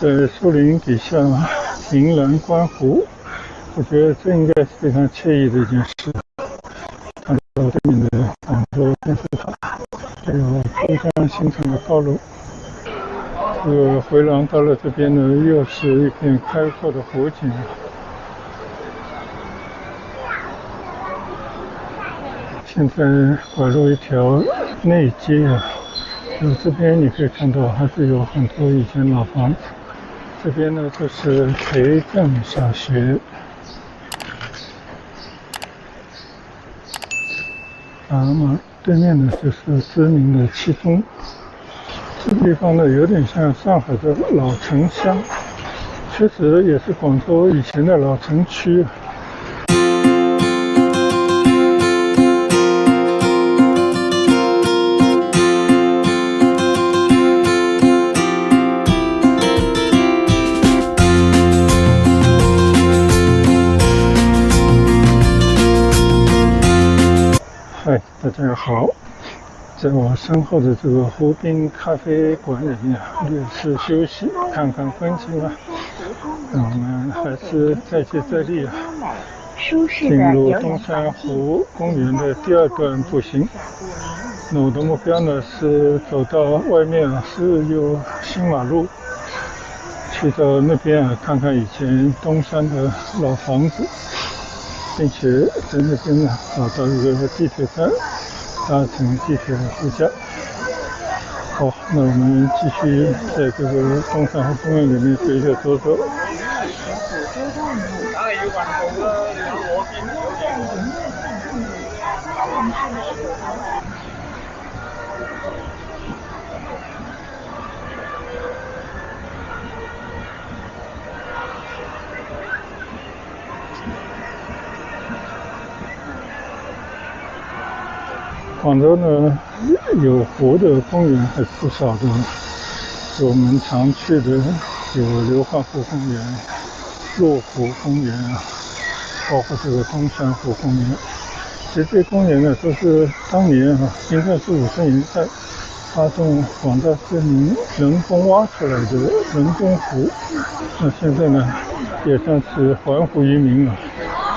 在树林底下迎蓝观湖，我觉得这应该是非常惬意的一件事。看到对面的广州电视塔，还有珠江新城的道路。这个回廊到了这边呢，又是一片开阔的湖景。现在拐入一条内街这边你可以看到还是有很多以前老房子。这边呢就是培正小学，对面呢就是知名的七中。这个地方呢有点像上海的老城乡，确实也是广州以前的老城区。嗨，大家好，在我身后的这个湖滨咖啡馆里面略事休息，看看风景吧。我们还是再接再厉进入东山湖公园的第二段步行。那我的目标呢是走到外面是有新马路，去到那边看看以前东山的老房子，并且在那边呢找到一个地铁站，搭乘地铁回家。好，那我们继续在这个东山湖公园里面随着走走。广州呢有湖的公园还是不少的，我们常去的有流花湖公园、麓湖公园包括这个东山湖公园。其实这些公园呢都是当年应该是50年代发动广大市民人工挖出来的人工湖。那现在呢也算是还湖于民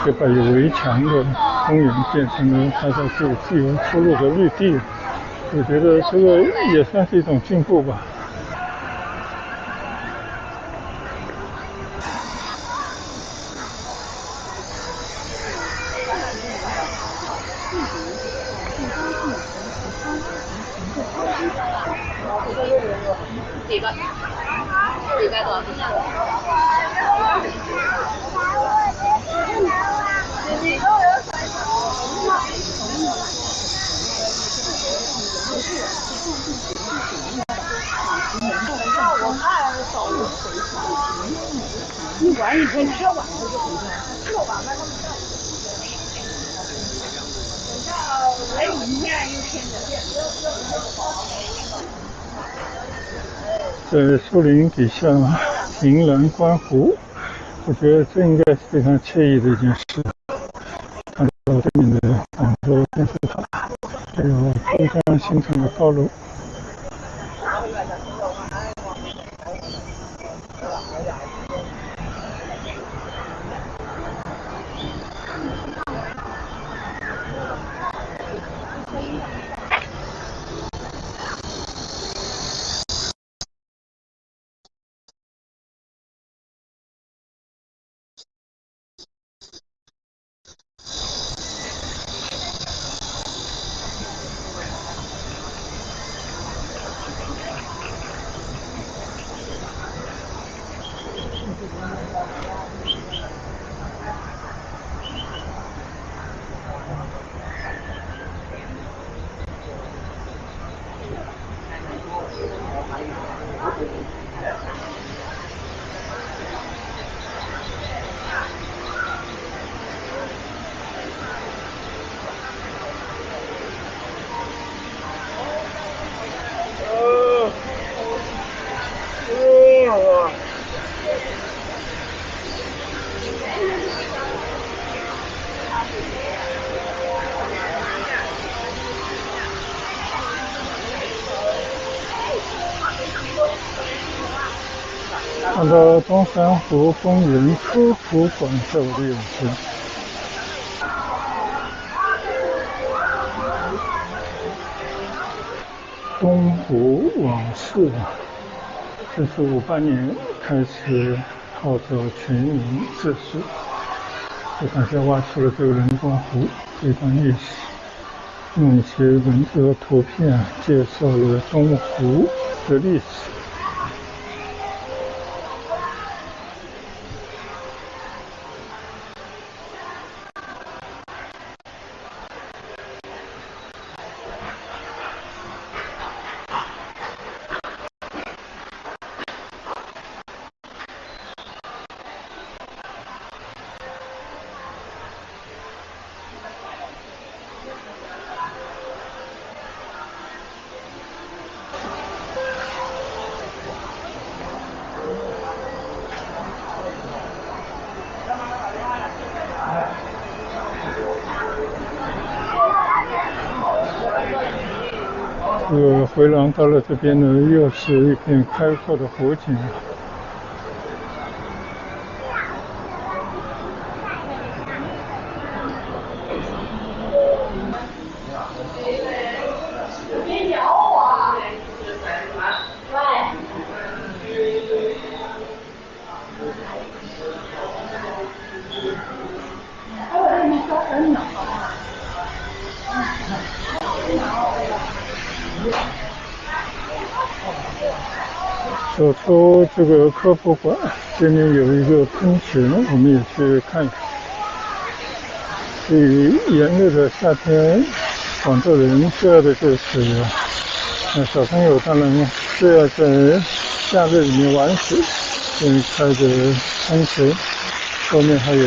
就把有围墙的公园变成了大家可以自由出入的绿地。我觉得这个也算是一种进步吧。你晚一天，你要晚上就回家，吃了晚饭他们上。还有明天又天着变。在树林底下迎蓝观湖，我觉得这应该是非常惬意的一件事。看到对面的广州电视塔，还有珠江新城的道路。看到东山湖公园科普馆在我的眼前。东湖往事这是58年开始号召全民治水，就大家挖出了这个人工湖这段历史，用一些文字和图片介绍了东湖的历史。回廊到了这边呢，又是一片开阔的湖景。走出这个科普馆，这里有一个喷泉，我们也去看看。对于炎热的夏天，广州人最爱的就是水了。小朋友当然最爱在夏日里面玩水，开着喷泉，后面还有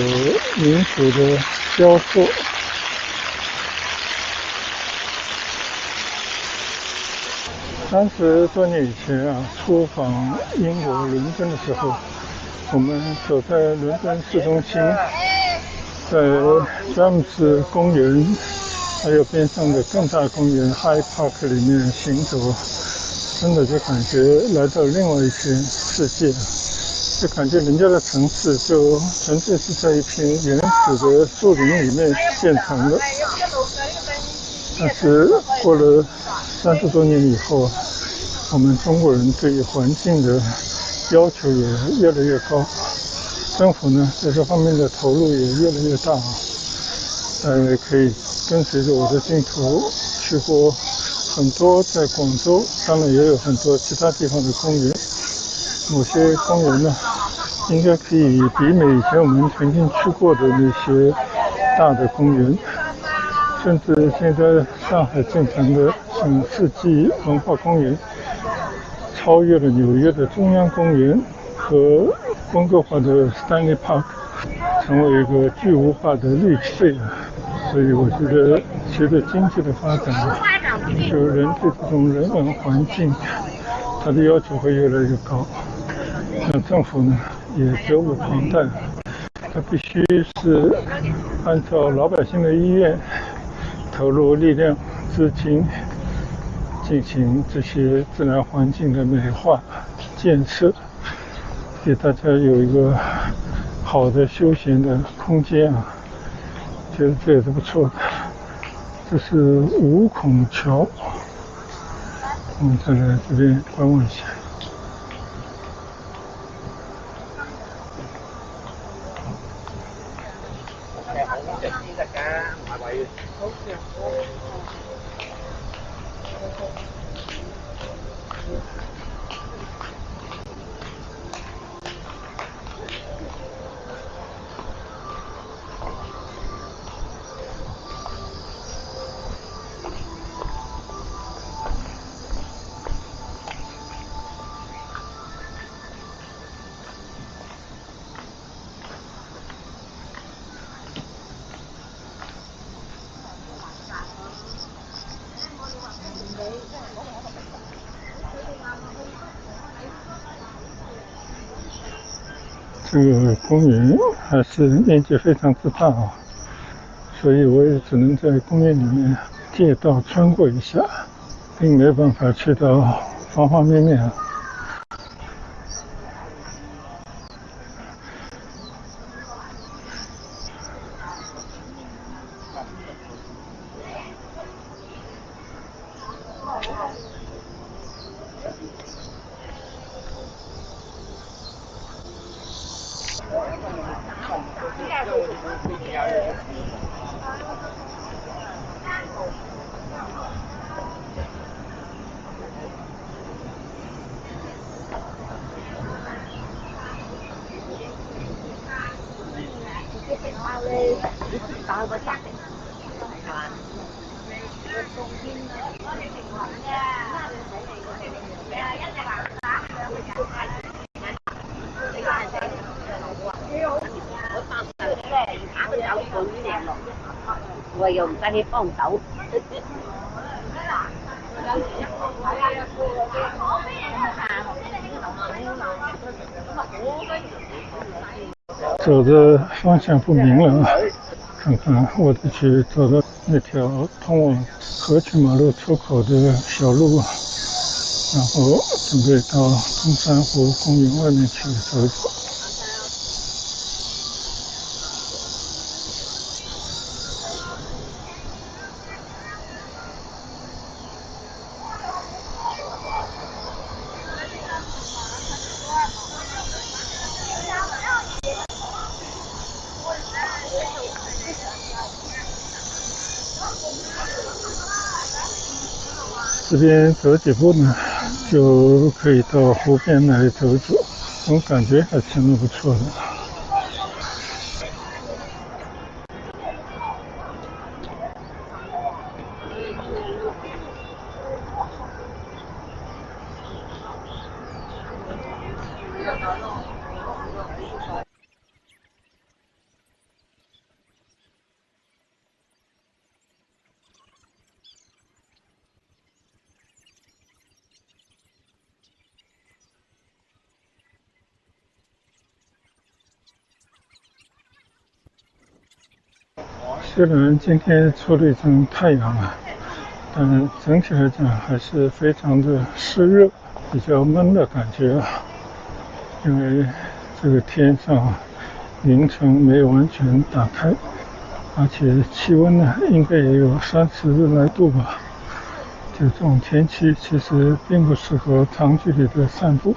民族的雕塑。30多年以前出访英国伦敦的时候，我们走在伦敦市中心，在詹姆斯公园还有边上的更大公园 Hyde Park 里面行走，真的就感觉来到另外一片世界，就感觉人家的城市就纯粹是在一片原始的树林里面建成的。但是过了30多年以后，我们中国人对于环境的要求也越来越高，政府呢在这方面的投入也越来越大。可以跟随着我的镜头去过很多在广州，当然也有很多其他地方的公园。某些公园呢，应该可以媲美以前我们曾经去过的那些大的公园。甚至现在上海建成的像世纪文化公园，超越了纽约的中央公园和温哥华的 Stanley Park， 成为一个巨无霸的绿肺。所以我觉得随着经济的发展，就人对这种人文环境它的要求会越来越高。那政府呢也责无旁贷，它必须是按照老百姓的意愿投入力量、资金，进行这些自然环境的美化建设，给大家有一个好的休闲的空间觉得这也是不错的。这是五孔桥，我们再来这边观望一下。这个公园还是面积非常之大所以我也只能在公园里面街道穿过一下，并没有办法去到方方面面我又唔使去幫手。走的方向不明了啊，看看我得去走到那条通往河群马路出口的小路啊，然后准备到东山湖公园外面去走一走。这边走几步呢，就可以到湖边来走走，这种感觉还是蛮不错的。虽然今天出了一阵太阳啊，但整体来讲还是非常的湿热，比较闷的感觉啊。因为这个天上云层没有完全打开，而且气温呢应该也有30来度吧。就这种天气其实并不适合长距离的散步。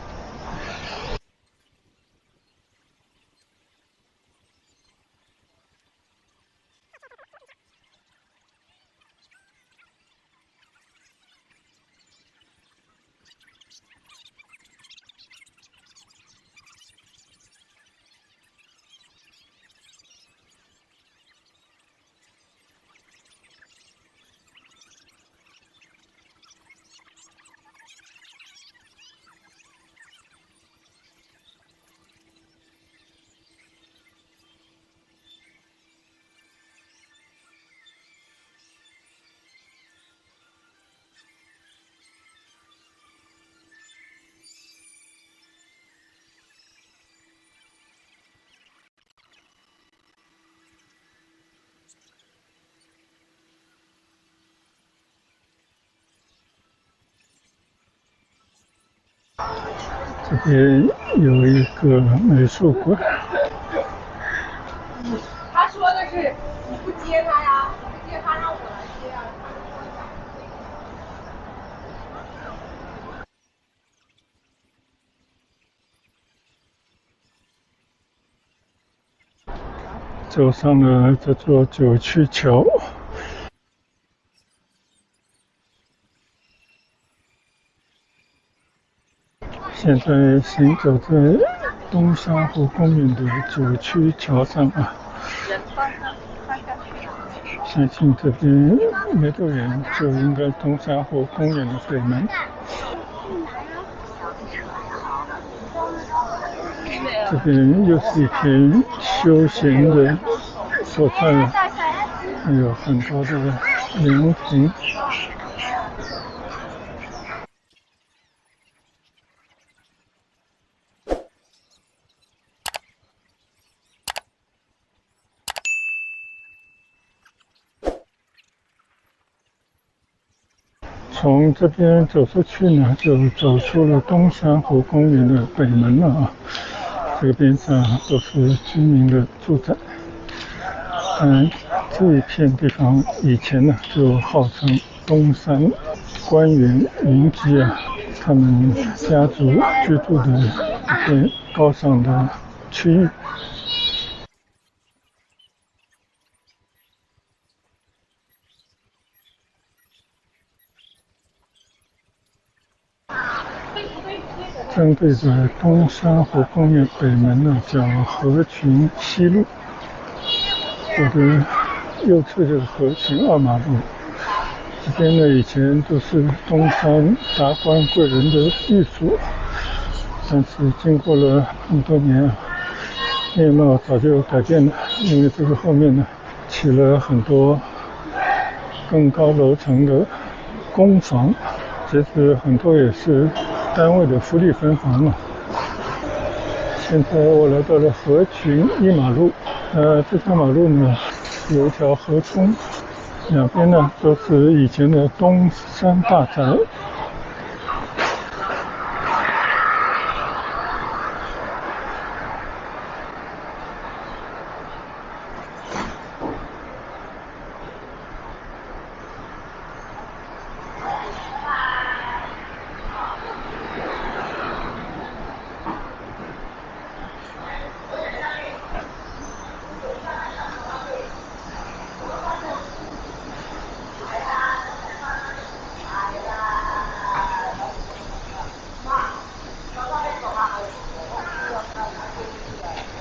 这边有一个美术馆。他说的是你不接他呀，不接他让我来接呀。走上了这座九曲桥。现在行走在东山湖公园的九曲桥上啊，相信这边没多远就应该东山湖公园的北门。这边又是一片休闲的所在了，还有很多的凉亭。从这边走出去呢，就走出了东山湖公园的北门了啊。这个边上都是居民的住宅。这一片地方以前呢就号称东山官员云集啊，他们家族居住的一片高尚的区域。正对着东山湖公园北门呢，叫河群西路。我的右侧就是河群二马路，这边呢以前都是东山达官贵人的寓所，但是经过了很多年啊，面貌早就改变了，因为这个后面呢起了很多更高楼层的公房，其实很多也是单位的福利分房嘛。现在我来到了河群一马路，这条马路呢有一条河冲，两边呢都是以前的东山大宅。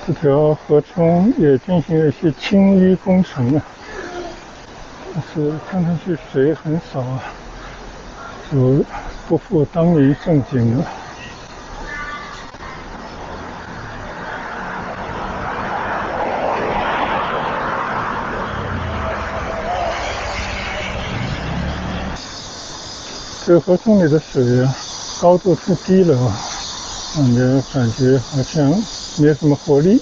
这条河中也进行了一些清淤工程啊，但是看上去水很少啊，就不复当年盛景了。这个河中里的水啊，高度太低了啊，让人感觉好像没什么活力。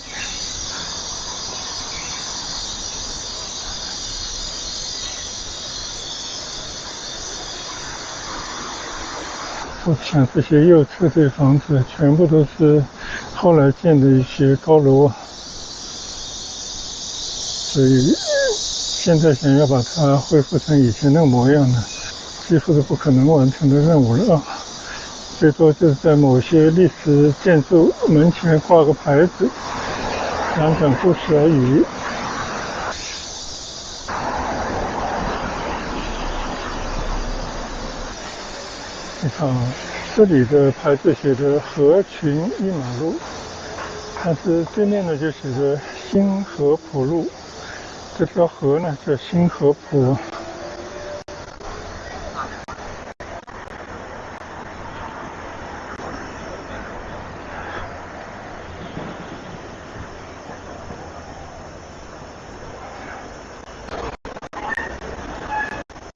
我想这些右侧这些房子全部都是后来建的一些高楼啊，所以现在想要把它恢复成以前那个模样呢，几乎是不可能完成的任务了啊。最多就是在某些历史建筑门前挂个牌子，讲故事而已。你看啊，这里的牌子写着河群一马路，但是对面呢就写着新河浦路。这条河呢叫新河浦。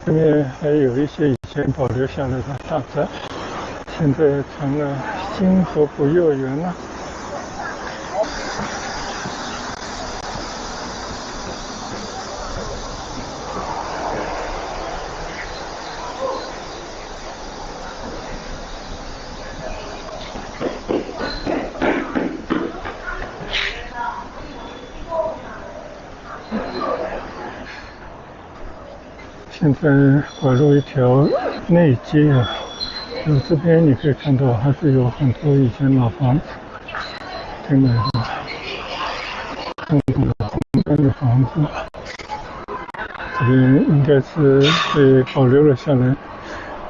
这边还有一些以前保留下来的大宅，现在成了新河浦幼儿园了。现在拐入一条内街啊，就这边你可以看到还是有很多以前老房子，挺美的，红灯的房子，这边应该是被保留了下来，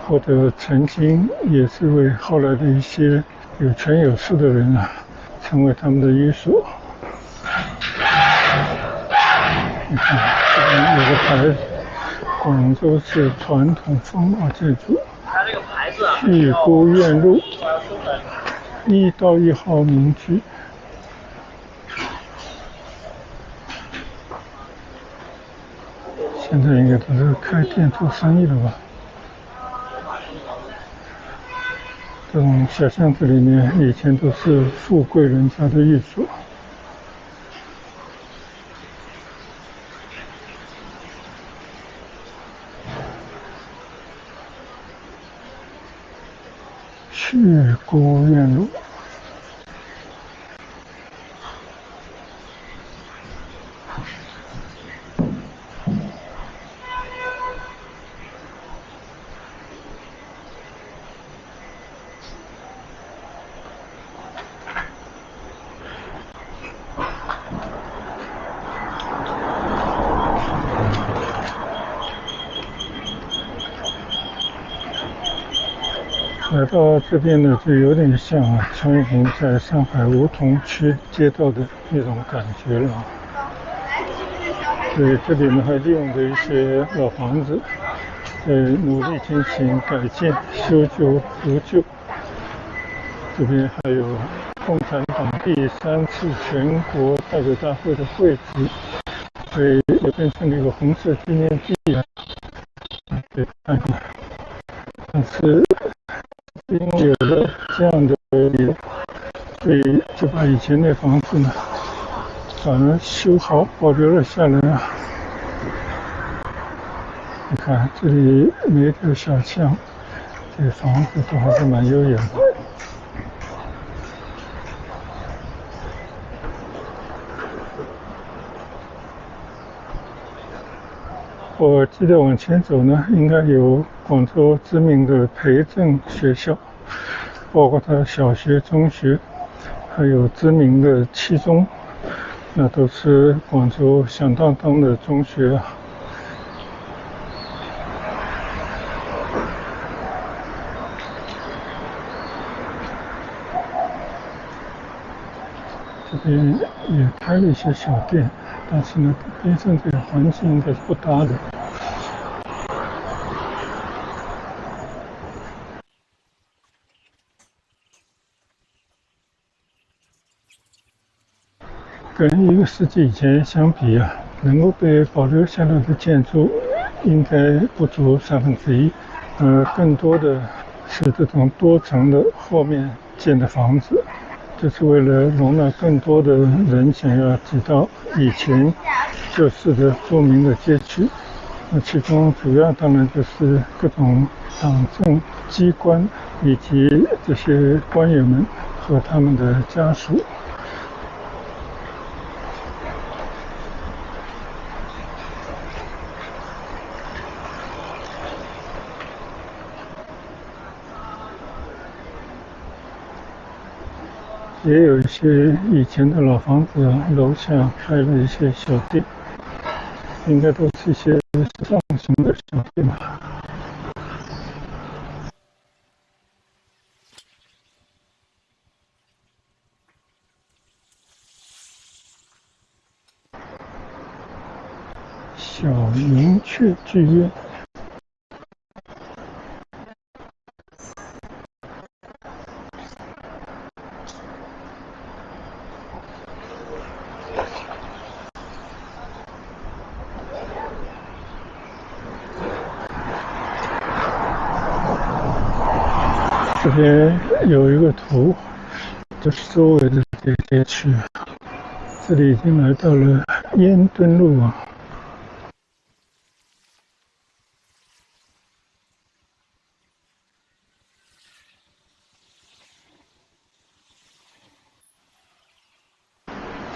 或者曾经也是为后来的一些有权有势的人啊，成为他们的寓所。你看这边有个牌子，广州市传统风貌建筑，旭姑苑路1到1号民居。现在应该都是开店做生意了吧？这种小巷子里面以前都是富贵人家的寓所。旭姑苑路。来到这边呢，就有点像穿行在上海梧桐区街道的那种感觉了。对，这里呢还利用着一些老房子，努力进行改建、修旧补救。这边还有共产党第3次全国代表大会的会址，所以也变成了一个红色纪念地啊。可以看看，但是因为有了这样的理由，所以就把以前的房子呢，反而修好保留了下来啊。你看这里每一条小巷，这个房子都还是蛮优雅的。我记得往前走呢，应该有广州知名的培正学校，包括它小学、中学，还有知名的七中，那都是广州响当当的中学啊。这边也开了一些小店，但是呢，边上这个环境应该是不搭的。跟1个世纪以前相比啊，能够被保留下来的建筑应该不足1/3，更多的是这种多层的后面建的房子。这是为了容纳更多的人想要挤到以前旧市的著名的街区。那其中主要当然就是各种党政机关以及这些官员们和他们的家属。也有一些以前的老房子，楼下开了一些小店，应该都是一些时尚型的小店吧。小明雀剧院。这边有一个图，就是周围的这些街区。这里已经来到了烟墩路啊。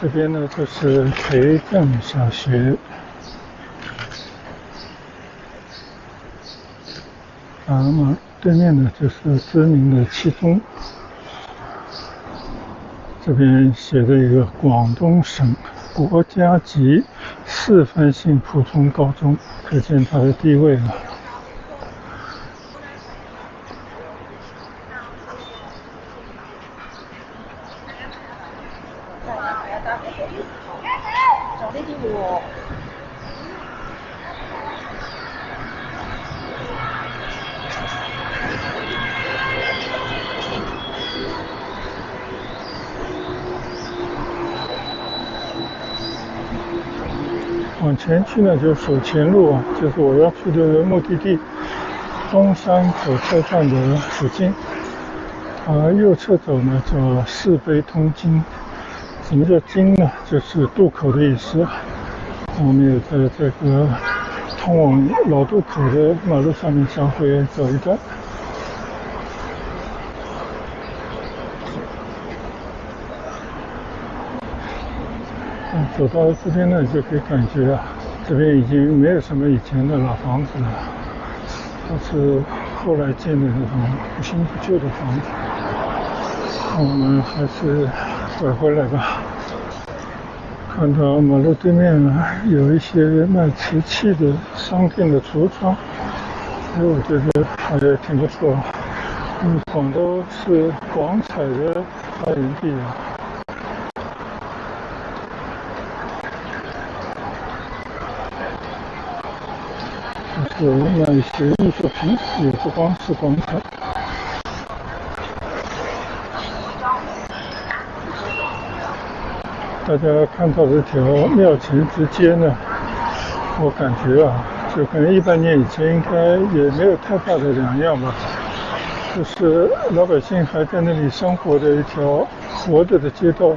这边呢就是培正小学，对面呢就是知名的七中。这边写着一个广东省国家级示范性普通高中，可见它的地位了。往前去呢，就是首前路啊，就是我要去的目的地东山口车站的附近。右侧走呢，叫市北通经。什么叫经呢？就是渡口的意思。我们也在这个通往老渡口的马路上面稍微走一段。走到这边呢，就可以感觉啊，这边已经没有什么以前的老房子了，都是后来建的那种不新不旧的房子。我们还是拐回来吧。看到马路对面有一些卖瓷器的商店的橱窗，我觉得还挺不错。广州是广彩的发源地啊。就是卖一些艺术品，也不光是广彩。大家看到这条庙前之街呢，我感觉啊，就跟100年以前应该也没有太大的两样吧。就是老百姓还在那里生活的一条活着的街道，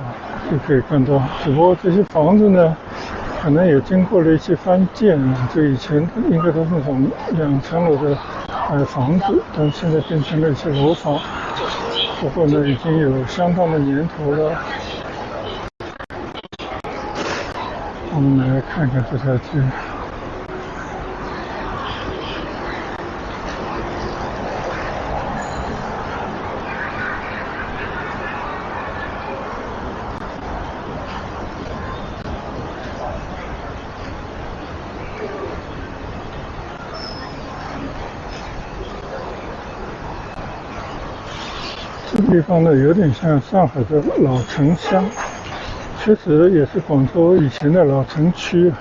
就可以看到。只不过这些房子呢，可能也经过了一些翻建啊，就以前应该都是那种2层楼的房子，但现在变成了一些楼房。不过呢，已经有相当的年头了。我们来看看这条街。这个地方呢，有点像上海的老城乡，确实也是广州以前的老城区。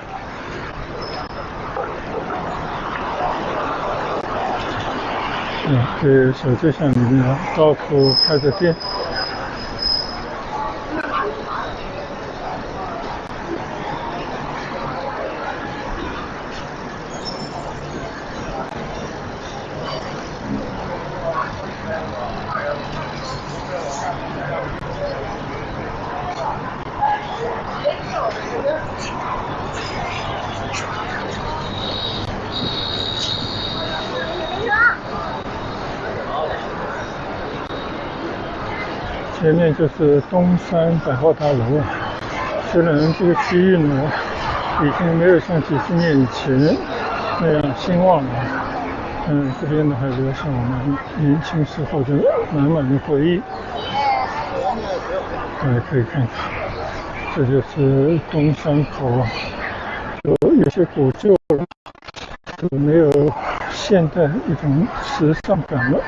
这小街巷里面到处开着店。前面就是东山百货大楼啊。虽然这个区域呢，已经没有像几十年以前那样兴旺了，这边呢还留下我们年轻时候的满满的回忆。大家可以看看，这就是东山口啊，有些古旧了，就没有现代一种时尚感了。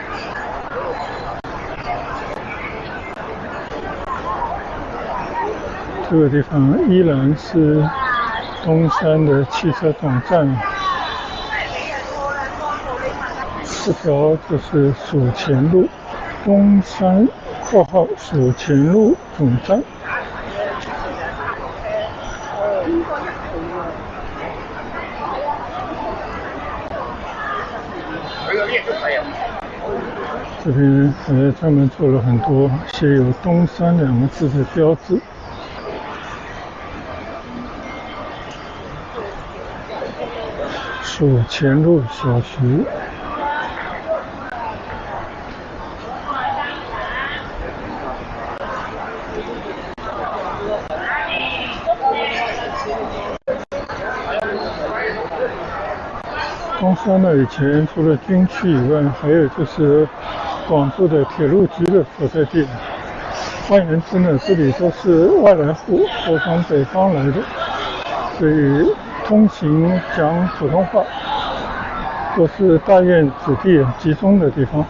这个地方依然是东山的汽车总站，这条就是署前路，东山括号署前路总站。这边还专门做了很多写有东山2个字的标志。署前路小学。东山呢，以前除了军区以外，还有就是广州的铁路局的所在地。换言之呢，这里都是外来户，都从北方来的，所以通行讲普通话，都是大院子弟集中的地方。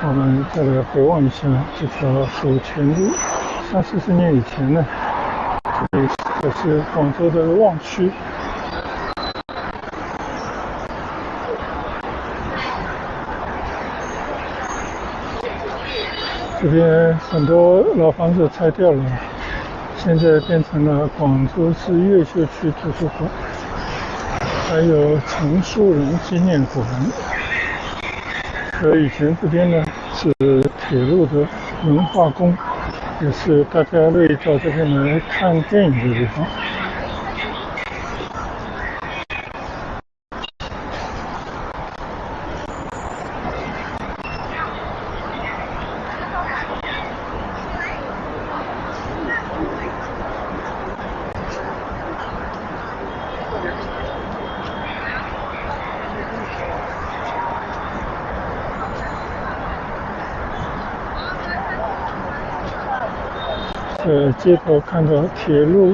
我们再来回望一下这条署前路，30-40年以前呢，这是广州的旺区。这边很多老房子拆掉了，现在变成了广州市越秀区图书馆，还有陈树人纪念馆。而以前这边呢是铁路的文化宫，也是大家乐意到这边来看电影的地方。街头看到铁路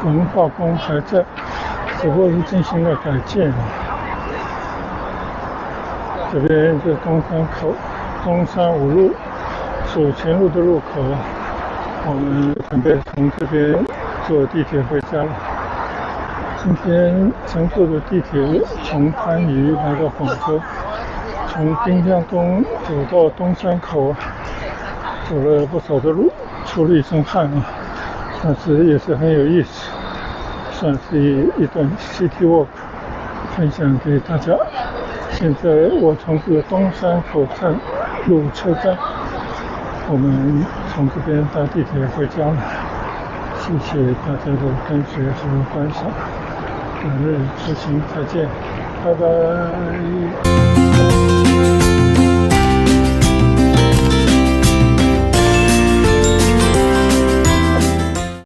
文化宫还在，只不过是进行了改建。这边是东山口、中山五路、蜀前路的路口，我们准备从这边坐地铁回家了。今天乘坐的地铁从番禺来到广州，从滨江东走到东山口，走了不少的路，出了一身汗啊，但是也是很有意思，算是一段 city walk， 分享给大家。现在我从这个东山口站入车站，我们从这边搭地铁回家了。谢谢大家的跟随和观赏，改日出行再见，拜拜。